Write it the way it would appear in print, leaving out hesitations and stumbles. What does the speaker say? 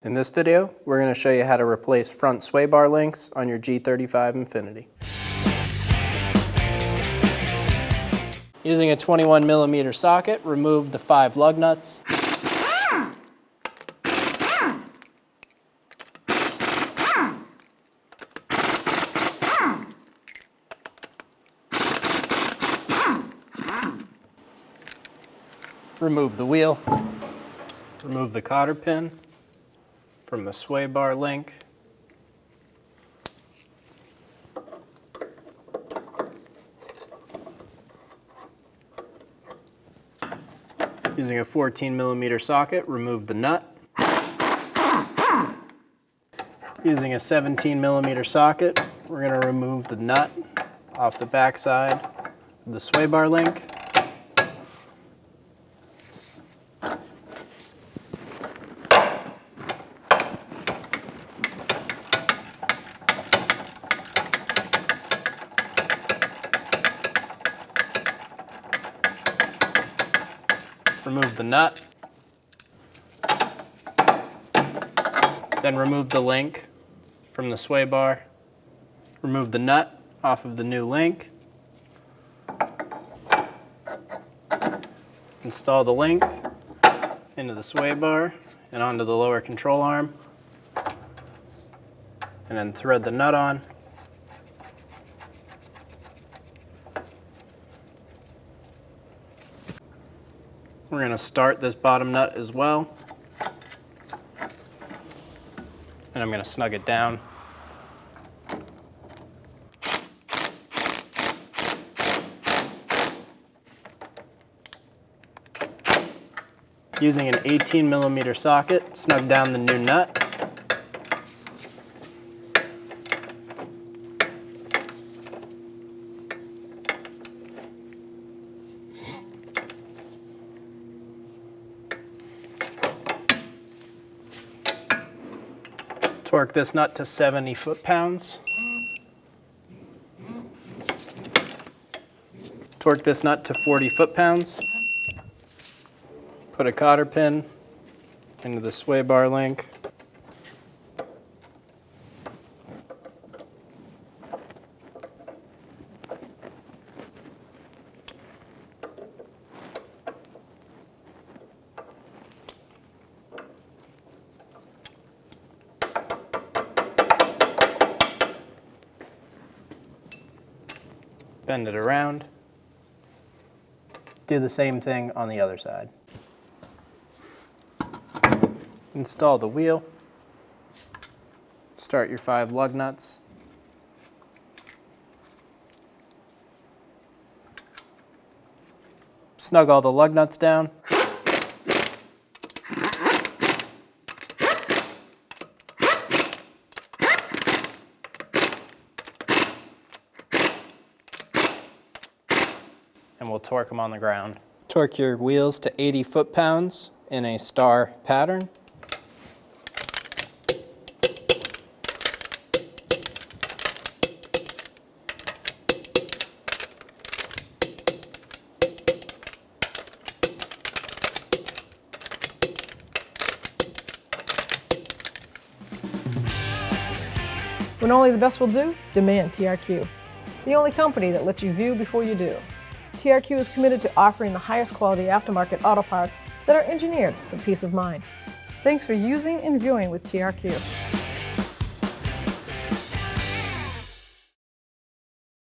In this video, we're going to show you how to replace front sway bar links on your G35 Infiniti. Using a 21mm socket, remove the 5 lug nuts. Remove the wheel. Remove the cotter pin from the sway bar link. Using a 14mm socket, remove the nut. Using a 17mm socket, we're going to remove the nut off the back side of the sway bar link. Remove the nut, then remove the link from the sway bar. Remove the nut off of the new link. Install the link into the sway bar and onto the lower control arm, and then thread the nut on. We're going to start this bottom nut as well, and I'm going to snug it down. Using an 18mm socket, snug down the new nut. Torque this nut to 70 foot-pounds. Torque this nut to 40 foot-pounds. Put a cotter pin into the sway bar link. Bend it around. Do the same thing on the other side. Install the wheel. Start your 5 lug nuts. Snug all the lug nuts down. And we'll torque them on the ground. Torque your wheels to 80 foot-pounds in a star pattern. When only the best will do, demand TRQ. The only company that lets you view before you do. TRQ is committed to offering the highest quality aftermarket auto parts that are engineered for peace of mind. Thanks for using and viewing with TRQ.